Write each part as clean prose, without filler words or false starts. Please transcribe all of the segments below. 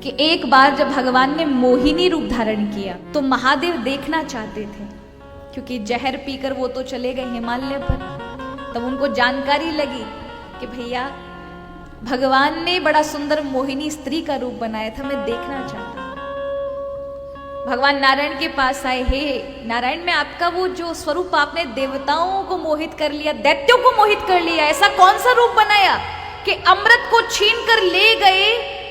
कि एक बार जब भगवान ने मोहिनी रूप धारण किया तो महादेव देखना चाहते थे, क्योंकि जहर पीकर वो तो चले गए हिमालय पर। तब उनको जानकारी लगी कि भैया भगवान ने बड़ा सुंदर मोहिनी स्त्री का रूप बनाया था, मैं देखना चाहता। भगवान नारायण के पास आए, हे नारायण, मैं आपका वो जो स्वरूप आपने देवताओं को मोहित कर लिया, दैत्यों को मोहित कर लिया, ऐसा कौन सा रूप बनाया कि अमृत को छीन कर ले गए,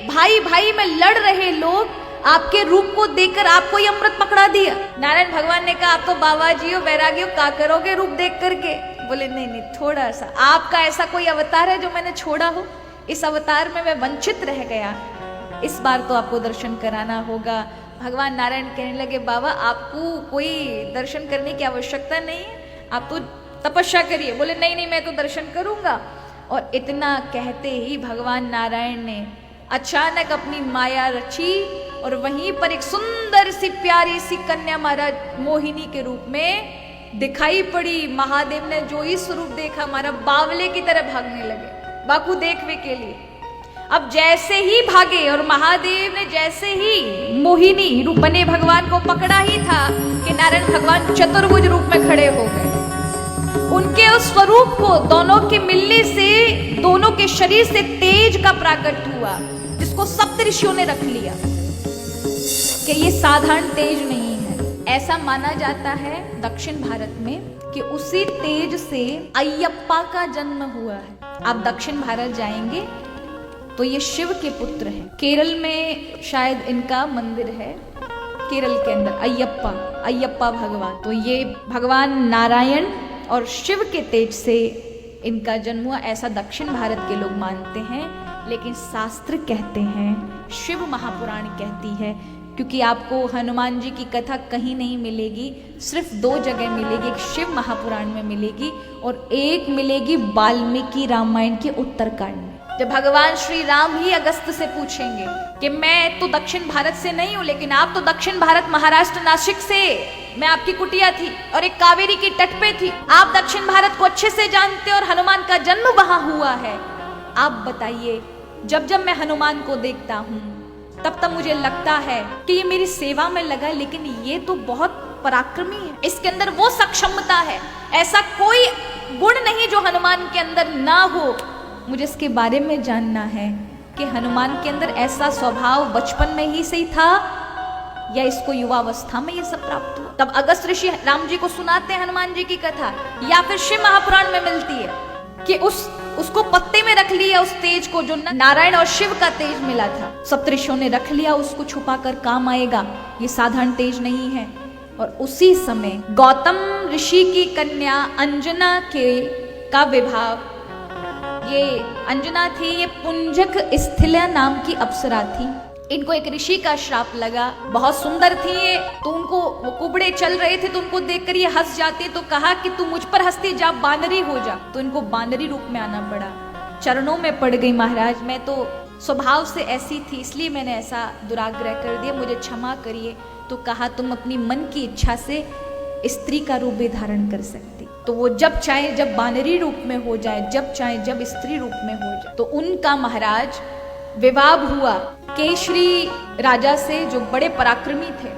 भाई भाई में लड़ रहे लोग आपके रूप को देखकर आपको ही अमृत पकड़ा दिया। नारायण भगवान ने कहा, आप तो बाबा जी हो, बैरागी हो, का करोगे रूप देख करके? बोले नहीं नहीं, थोड़ा सा आपका ऐसा कोई अवतार है जो मैंने छोड़ा हो? इस अवतार में मैं वंचित रह गया, इस बार तो आपको दर्शन कराना होगा। भगवान नारायण कहने लगे, बाबा आपको कोई दर्शन करने की आवश्यकता नहीं है, आप तो तपस्या करिए। बोले नहीं नहीं, मैं तो दर्शन करूंगा। और इतना कहते ही भगवान नारायण ने अचानक अपनी माया रची और वहीं पर एक सुंदर सी प्यारी सी कन्या महाराज मोहिनी के रूप में दिखाई पड़ी। महादेव ने जो ही स्वरूप देखा, हमारा बावले की तरह भागने लगे बाकू देखने के लिए। अब जैसे ही भागे और महादेव ने जैसे ही मोहिनी रूप बने भगवान को पकड़ा ही था कि नारायण भगवान चतुर्भुज रूप में खड़े हो गए। उनके उस स्वरूप को दोनों के मिलने से दोनों के शरीर से तेज का प्राकट हुआ, जिसको सप्तऋषियों ने रख लिया कि ये साधारण तेज नहीं है। ऐसा माना जाता है दक्षिण भारत में कि उसी तेज से अयप्पा का जन्म हुआ है। आप दक्षिण भारत जाएंगे तो ये शिव के पुत्र हैं। केरल में शायद इनका मंदिर है, केरल के अंदर अयप्पा भगवान। तो ये भगवान नारायण और शिव के तेज से इनका जन्म हुआ, ऐसा दक्षिण भारत के लोग मानते हैं। लेकिन शास्त्र कहते हैं, शिव महापुराण कहती है, क्योंकि आपको हनुमान जी की कथा कहीं नहीं मिलेगी, सिर्फ 2 जगह मिलेगी। एक शिव महापुराण में मिलेगी और एक मिलेगी वाल्मीकि रामायण के उत्तरकांड में। जब भगवान श्री राम ही अगस्त से पूछेंगे कि मैं तो दक्षिण भारत से नहीं हूं, लेकिन आप तो दक्षिण भारत महाराष्ट्र नासिक से, मैं आपकी कुटिया थी और एक कावेरी की तट पे थी, आप दक्षिण भारत को अच्छे से जानते और हनुमान का जन्म वहां हुआ है। आप बताइए, जब जब मैं हनुमान को देखता हूँ तब तब मुझे लगता है कि ये मेरी सेवा में लगा, लेकिन ये तो बहुत पराक्रमी है, इसके अंदर वो सक्षमता है, ऐसा कोई गुण नहीं जो हनुमान के अंदर ना हो। मुझे इसके बारे में जानना है कि हनुमान के अंदर ऐसा स्वभाव बचपन में ही सही था या इसको युवावस्था में ये सब प्राप्त हुआ। तब अगस्त ऋषि राम जी को सुनाते हैं हनुमान जी की कथा, या फिर शिव महापुराण में मिलती है कि उसको पत्ते में रख लिया, उस तेज को जो नारायण और शिव का तेज मिला था, सप्तऋषियों ने रख लिया, उसको छुपा कर काम आएगा, ये साधारण तेज नहीं है। और उसी समय गौतम ऋषि की कन्या अंजना का विवाह, ये अंजना थी, ये पुंजक स्थिला नाम की अप्सरा थी। इनको एक ऋषि का श्राप लगा, बहुत सुंदर थी ये, तो उनको वो कुबड़े चल रहे थे तो उनको देखकर ये हंस जाती, तो कहा कि तू मुझ पर हंसती, जा बानरी हो जा। तो इनको बानरी रूप में आना पड़ा, चरणों में पड़ गई, महाराज मैं तो स्वभाव से ऐसी थी, इसलिए मैंने ऐसा दुराग्रह कर दिया, मुझे क्षमा करिए। तो कहा तुम अपनी मन की इच्छा से स्त्री का रूप भी धारण कर सकती, तो वो जब चाहे जब बानरी रूप में हो जाए, जब चाहे जब स्त्री रूप में हो जाए। तो उनका महाराज विवाह हुआ केशरी राजा से, जो बड़े पराक्रमी थे,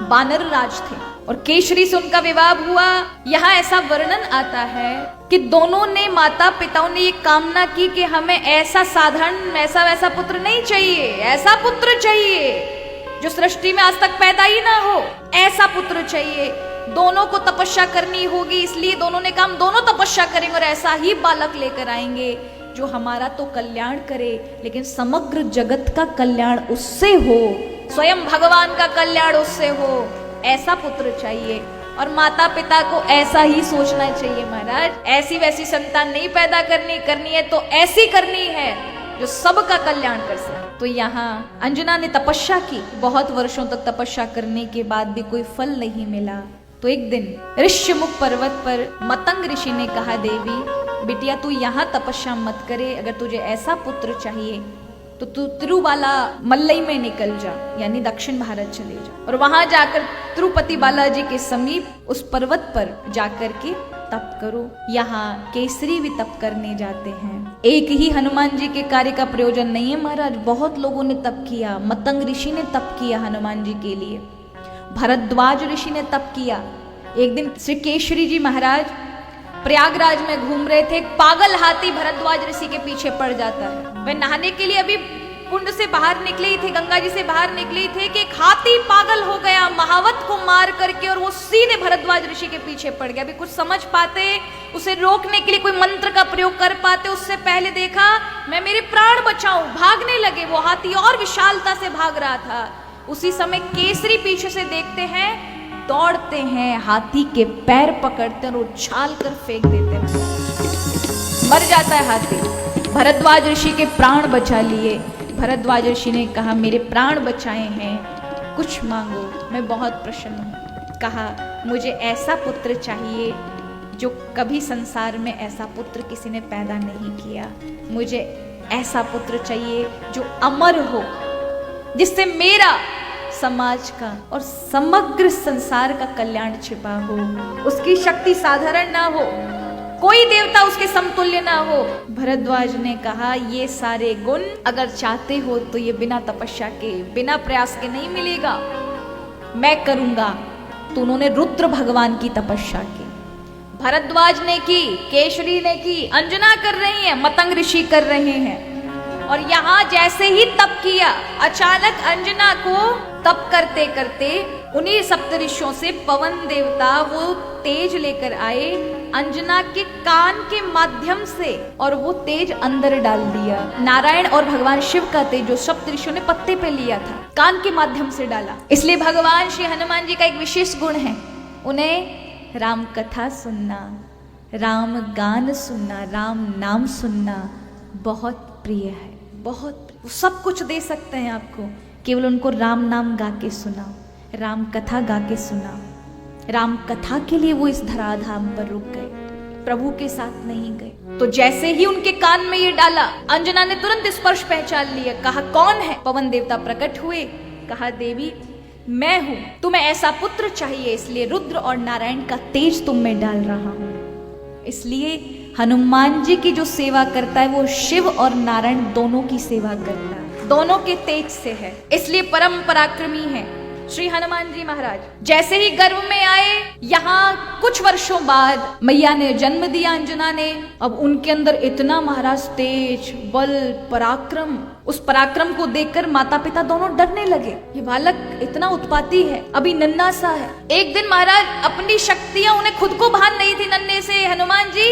बानर राज थे, और केशरी से उनका विवाह हुआ। यहाँ ऐसा वर्णन आता है कि दोनों ने, माता पिताओं ने ये कामना की कि हमें ऐसा साधारण ऐसा वैसा पुत्र नहीं चाहिए, ऐसा पुत्र चाहिए जो सृष्टि में आज तक पैदा ही ना हो, ऐसा पुत्र चाहिए। दोनों को तपस्या करनी होगी, इसलिए दोनों ने कहा हम दोनों तपस्या करेंगे और ऐसा ही बालक लेकर आएंगे जो हमारा तो कल्याण करे, लेकिन समग्र जगत का कल्याण उससे हो, स्वयं भगवान का कल्याण उससे हो, ऐसा पुत्र चाहिए। और माता पिता को ऐसा ही सोचना चाहिए, महाराज ऐसी वैसी संतान नहीं पैदा करनी है तो ऐसी करनी है जो सबका कल्याण कर सके। तो यहाँ अंजना ने तपस्या की, बहुत वर्षों तक तपस्या करने के बाद भी कोई फल नहीं मिला। तो एक दिन ऋष्यमुख पर्वत पर मतंग ऋषि ने कहा, देवी बिटिया तू यहाँ तपस्या मत करे, अगर तुझे ऐसा पुत्र चाहिए तो तू तिरुबाला मल्लई में निकल जा, यानी दक्षिण भारत चले जा, और वहां जाकर तिरुपति बालाजी के समीप उस पर्वत पर जाकर के तप करो। यहाँ केसरी भी तप करने जाते हैं। एक ही हनुमान जी के कार्य का प्रयोजन नहीं है महाराज, बहुत लोगों ने तप किया। मतंग ऋषि ने तप किया हनुमान जी के लिए, भरद्वाज ऋषि ने तप किया। एक दिन श्री केसरी जी महाराज प्रयागराज में घूम रहे थे, एक पागल हाथी भरद्वाज ऋषि के पीछे पड़ जाता है। वे नहाने के लिए अभी कुंड से बाहर निकले ही थे, गंगा जी से बाहर निकले ही थे कि एक हाथी पागल हो गया महावत को मार करके, और वो सीधे भरद्वाज ऋषि के पीछे पड़ गया। अभी कुछ समझ पाते, उसे रोकने के लिए कोई मंत्र का प्रयोग कर पाते, उससे पहले देखा मैं मेरे प्राण बचाऊं, भागने लगे। वो हाथी और विशालता से भाग रहा था। उसी समय केसरी पीछे से देखते हैं, दौड़ते हैं, हाथी के पैर पकड़ते हैं और उछाल कर फेंक देते हैं। मर जाता है हाथी। भरद्वाज ऋषि के प्राण बचा लिए। भरद्वाज ऋषि ने कहा मेरे प्राण बचाए हैं, कुछ मांगो, मैं बहुत प्रसन्न हूँ। कहा मुझे ऐसा पुत्र चाहिए जो कभी संसार में ऐसा पुत्र किसी ने पैदा नहीं किया। मुझे ऐसा पुत्र चाहिए जो अमर हो, जिससे मेरा, समाज का और समग्र संसार का कल्याण छिपा हो। उसकी शक्ति साधारण ना हो, कोई देवता उसके समतुल्य ना हो। भरद्वाज ने कहा ये सारे गुण अगर चाहते हो तो ये बिना तपस्या के, बिना प्रयास के नहीं मिलेगा, मैं करूंगा। तो उन्होंने रुद्र भगवान की तपस्या की। भरद्वाज ने की, केसरी ने की, अंजना कर रही है, मतंग ऋषि कर रहे हैं। और यहाँ जैसे ही तप किया, अचानक अंजना को तप करते करते उन्हीं सप्तऋषियों से पवन देवता वो तेज लेकर आए अंजना के कान के माध्यम से, और वो तेज अंदर डाल दिया। नारायण और भगवान शिव का तेज जो सप्तऋषियों ने पत्ते पे लिया था, कान के माध्यम से डाला। इसलिए भगवान श्री हनुमान जी का एक विशेष गुण है, उन्हें राम कथा सुनना, राम गान सुनना, राम नाम सुनना बहुत प्रिय है। बहुत, वो सब कुछ दे सकते हैं आपको, केवल उनको राम नाम गा के सुनाओ, राम कथा गा के सुनाओ। राम कथा के लिए वो इस धराधाम पर रुक गए, प्रभु के साथ नहीं गए। तो जैसे ही उनके कान में ये डाला, अंजना ने तुरंत स्पर्श पहचान लिया। कहा कौन है? पवन देवता प्रकट हुए। कहा देवी मैं हूं, तुम्हें ऐसा पुत्र चाहिए, इसलिए रुद्र और नारायण का तेज तुम में डाल रहा हूं। इसलिए हनुमान जी की जो सेवा करता है वो शिव और नारायण दोनों की सेवा करता है, दोनों के तेज से है, इसलिए परम पराक्रमी है श्री हनुमान जी महाराज। जैसे ही गर्भ में आए, यहाँ कुछ वर्षों बाद मैया ने जन्म दिया अंजना ने। अब उनके अंदर इतना महाराज तेज, बल, पराक्रम, उस पराक्रम को देखकर माता पिता दोनों डरने लगे। ये बालक इतना उत्पाती है, अभी नन्हा सा है। एक दिन महाराज अपनी शक्तियां उन्हें खुद को भान नहीं थी नन्हे से। हनुमान जी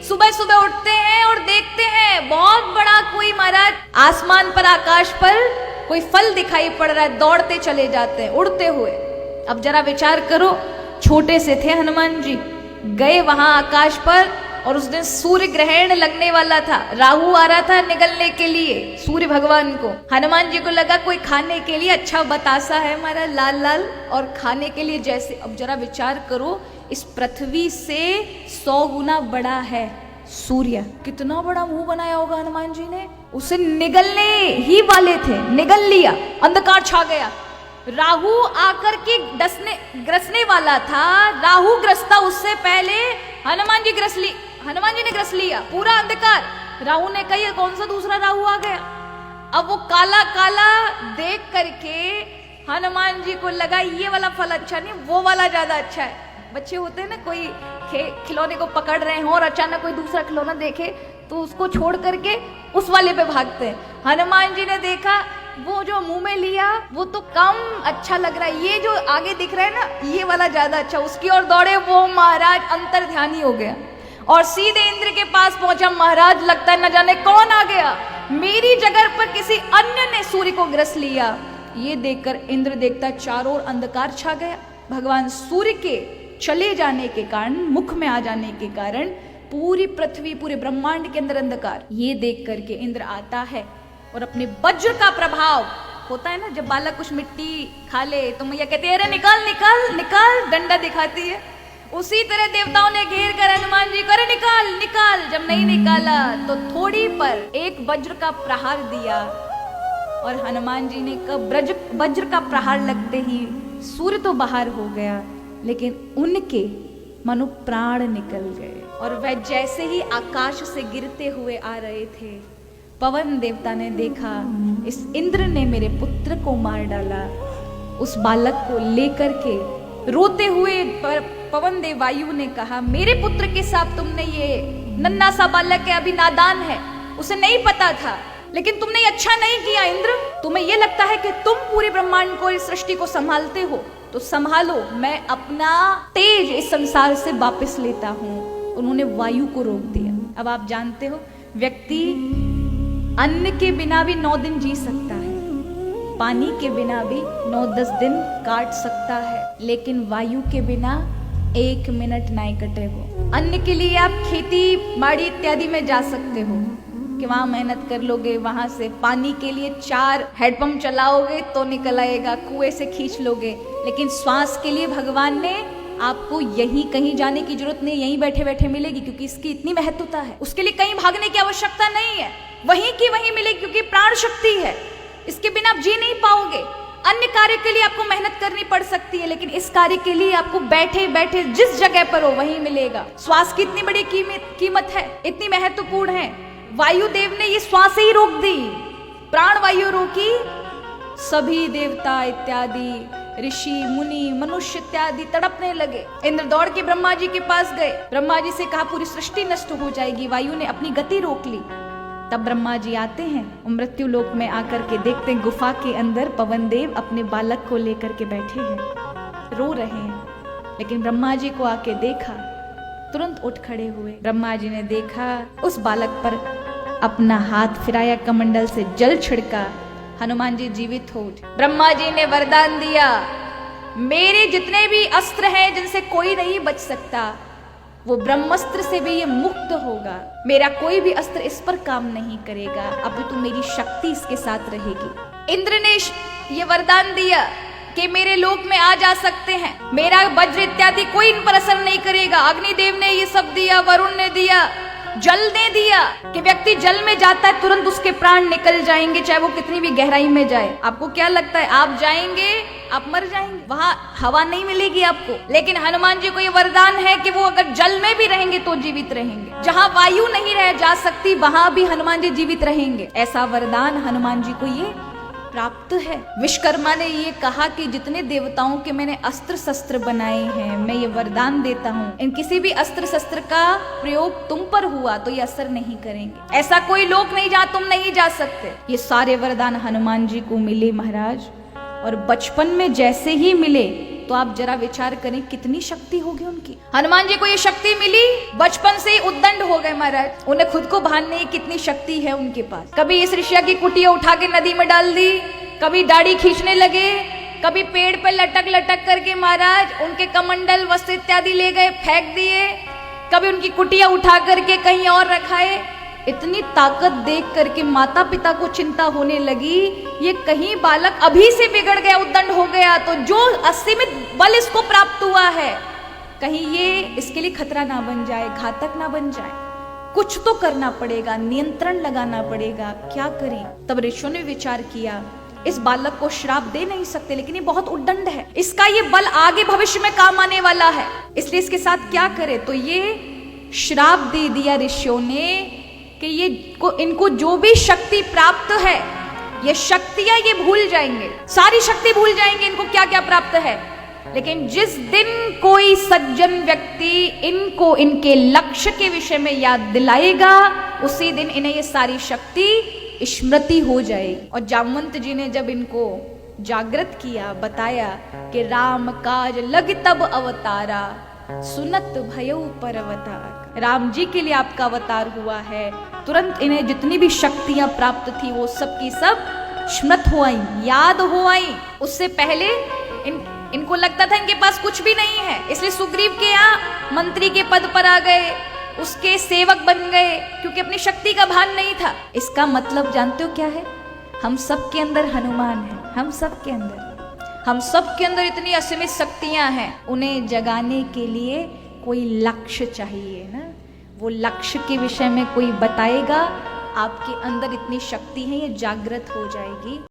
सुबह सुबह उठते हैं और देखते हैं बहुत बड़ा कोई महाराज आसमान पर, आकाश पर कोई फल दिखाई पड़ रहा है, दौड़ते चले जाते हैं उड़ते हुए। अब जरा विचार करो, छोटे से थे हनुमान जी, गए वहां आकाश पर, और उस दिन सूर्य ग्रहण लगने वाला था, राहु आ रहा था निगलने के लिए सूर्य भगवान को। हनुमान जी को लगा कोई खाने के लिए अच्छा बतासा है हमारा लाल लाल, और खाने के लिए जैसे, अब जरा विचार करो, इस पृथ्वी से 100 गुना बड़ा है सूर्य। कितना बड़ा मुंह बनाया होगा हनुमान जी ने, उसे निगलने ही वाले थे, निगल लिया, अंधकार छा गया। राहु आकर के ग्रसने वाला था, राहु ग्रसता उससे पहले हनुमान जी ने ग्रस लिया पूरा अंधकार। राहु ने कहा ये कौन सा दूसरा राहु आ गया। अब वो काला काला देख करके हनुमान जी को लगा ये वाला फल अच्छा नहीं, वो वाला ज्यादा अच्छा है। बच्चे होते हैं ना, कोई खिलौने को पकड़ रहे हो और अचानक कोई दूसरा खिलौना देखे तो उसको छोड़ करके उस वाले पे भागते हैं। हनुमान जी ने देखा वो जो मुंह में लिया वो तो कम अच्छा लग रहा है, ये जो आगे दिख रहा है ना ये वाला ज्यादा अच्छा, उसकी ओर दौड़े। वो महाराज अंतर्ध्यानी हो गया और सीधे इंद्र के पास पहुंचा। महाराज लगता है न जाने कौन आ गया, मेरी जगह पर किसी अन्य ने सूर्य को ग्रस लिया। ये देखकर इंद्र देखता चारों ओर अंधकार छा गया। भगवान सूर्य के चले जाने के कारण, मुख में आ जाने के कारण पूरी पृथ्वी, पूरे ब्रह्मांड के अंदर अंधकार। ये देख करके इंद्र आता है और अपने वज्र का प्रभाव होता है ना, जब बालक कुछ मिट्टी खा ले तो मैया कहती है अरे निकाल निकाल निकाल, डंडा दिखाती है। उसी तरह देवताओं ने घेर कर हनुमान जी को अरे निकाल निकाल। जब नहीं निकाला तो थोड़ी पर एक वज्र का प्रहार दिया और हनुमान जी ने कब वज्र का प्रहार लगते ही सूर्य तो बाहर हो गया, लेकिन उनके मानो प्राण निकल गए। और वह जैसे ही आकाश से गिरते हुए आ रहे थे, पवन देवता ने देखा इस इंद्र ने मेरे पुत्र को मार डाला। उस बालक को लेकर के रोते हुए पवन देव वायु ने कहा, मेरे पुत्र के साथ तुमने ये नन्हा सा बालक है, अभी नादान है, उसे नहीं पता था, लेकिन तुमने ये अच्छा नहीं किया इंद्र। तुम्हें ये लगता है कि तुम पूरे ब्रह्मांड को, इस सृष्टि को संभालते हो, तो संभालो, मैं अपना तेज इस संसार से वापस लेता हूं। उन्होंने वायु को रोक दिया। अब आप जानते हो, व्यक्ति अन्न के बिना भी 9 दिन जी सकता है, पानी के बिना भी 9-10 दिन काट सकता है, लेकिन वायु के बिना 1 मिनट नहीं कटे हो। अन्न के लिए आप खेती बाड़ी इत्यादि में जा सकते हो कि वहां मेहनत कर लोगे, वहां से पानी के लिए 4 हैंडपंप चलाओगे तो निकल आएगा, कुएं से खींच लोगे, लेकिन श्वास के लिए भगवान ने आपको यहीं कहीं जाने की जरूरत नहीं, यहीं बैठे बैठे मिलेगी, क्योंकि इसकी इतनी महत्वता है। उसके लिए कहीं भागने की आवश्यकता नहीं है, वहीं की वहीं मिलेगी, क्योंकि प्राण शक्ति है, इसके बिना आप जी नहीं पाओगे। अन्य कार्य के लिए आपको मेहनत करनी पड़ सकती है, लेकिन इस कार्य के लिए आपको बैठे बैठे जिस जगह पर हो वहीं मिलेगा। श्वास की इतनी बड़ी कीमत है, इतनी महत्वपूर्ण है। वायुदेव ने ये श्वास ही रोक दी, प्राण वायु रोकी, सभी देवता इत्यादि, ऋषि मुनि मनुष्य इत्यादि तड़पने लगे। इंद्र दौड़ के ब्रह्मा जी के पास गए, ब्रह्मा जी से कहा पूरी सृष्टि नष्ट हो जाएगी। वायु ने अपनी गति रोक ली। तब ब्रह्मा जी आते हैं, मृत्यु लोक में आकर के देखते हैं गुफा के अंदर पवन देव अपने बालक को लेकर के बैठे हैं, रो रहे हैं। लेकिन ब्रह्मा जी को आके देखा, तुरंत उठ खड़े हुए। ब्रह्मा जी ने देखा, उस बालक पर अपना हाथ फिराया, कमंडल से जल छिड़का, हनुमान जी जीवित हो उठे। ब्रह्मा जी ने वरदान दिया, मेरे जितने भी अस्त्र हैं जिनसे कोई नहीं बच सकता, वो ब्रह्मास्त्र से भी ये मुक्त होगा। मेरा कोई भी अस्त्र इस पर काम नहीं करेगा, अब तो मेरी शक्ति इसके साथ रहेगी। इंद्र ने ये वरदान दिया कि मेरे लोक में आ जा सकते हैं, मेरा वज्र इत्यादि कोई इन पर असर नहीं करेगा। अग्निदेव ने ये सब दिया, वरुण ने दिया, जल ने दिया कि व्यक्ति जल में जाता है तुरंत उसके प्राण निकल जाएंगे, चाहे वो कितनी भी गहराई में जाए। आपको क्या लगता है, आप जाएंगे आप मर जाएंगे, वहां हवा नहीं मिलेगी आपको, लेकिन हनुमान जी को ये वरदान है कि वो अगर जल में भी रहेंगे तो जीवित रहेंगे। जहां वायु नहीं रह जा सकती वहां भी हनुमान जी जीवित रहेंगे। ऐसा वरदान हनुमान जी को ये प्राप्त है। विश्वकर्मा ने ये कहा कि जितने देवताओं के मैंने अस्त्र शस्त्र बनाए हैं, मैं ये वरदान देता हूँ, इन किसी भी अस्त्र शस्त्र का प्रयोग तुम पर हुआ तो ये असर नहीं करेंगे। ऐसा कोई लोक नहीं जहाँ तुम नहीं जा सकते। ये सारे वरदान हनुमान जी को मिले महाराज, और बचपन में जैसे ही मिले तो आप जरा विचार करें कितनी शक्ति होगी उनकी। हनुमान जी को ये शक्ति मिली, बचपन से ही उद्दंड हो गए महाराज, उन्हें खुद को भानने की कितनी शक्ति है उनके पास। कभी इस ऋषिया की कुटिया उठा के नदी में डाल दी, कभी दाढ़ी खींचने लगे, कभी पेड़ पे लटक लटक करके महाराज उनके कमंडल वस्त्र इत्यादि ले गए फेंक दिए, कभी उनकी कुटिया उठा करके कहीं और रखाए। इतनी ताकत देख करके माता पिता को चिंता होने लगी, ये कहीं बालक अभी से बिगड़ गया, उद्दंड हो गया, तो जो असीमित बल इसको प्राप्त हुआ है, कहीं ये इसके लिए खतरा ना बन जाए, घातक ना बन जाए। कुछ तो करना पड़ेगा, नियंत्रण लगाना पड़ेगा, क्या करें। तब ऋषियों ने विचार किया, इस बालक को श्राप दे नहीं सकते, लेकिन ये बहुत उद्दंड है, इसका ये बल आगे भविष्य में काम आने वाला है, इसलिए इसके साथ क्या करे। तो ये श्राप दे दिया ऋषियों ने कि इनको जो भी शक्ति प्राप्त है, ये शक्तियां ये भूल जाएंगे, सारी शक्ति भूल जाएंगे इनको क्या क्या प्राप्त है। लेकिन जिस दिन कोई सज्जन व्यक्ति इनको इनके लक्ष्य के विषय में याद दिलाएगा, उसी दिन इन्हें ये सारी शक्ति स्मृति हो जाएगी। और जामवंत जी ने जब इनको जागृत किया, बताया कि राम काज लग तब अवतारा, सुनत भयउ परवतार, राम जी के लिए आपका अवतार हुआ है। तुरंत इन्हें जितनी भी शक्तियां प्राप्त थी वो सब की सब स्मृत हो आई, याद हो आई। उससे पहले इनको लगता था इनके पास कुछ भी नहीं है, इसलिए सुग्रीव के यहाँ मंत्री के पद पर आ गए, उसके सेवक बन गए, क्योंकि अपनी शक्ति का भान नहीं था। इसका मतलब जानते हो क्या है, हम सब के अंदर हनुमान है, हम सब के अंदर इतनी असीमित शक्तियां हैं, उन्हें जगाने के लिए कोई लक्ष्य चाहिए ना, वो लक्ष्य के विषय में कोई बताएगा, आपके अंदर इतनी शक्ति है, ये जागृत हो जाएगी।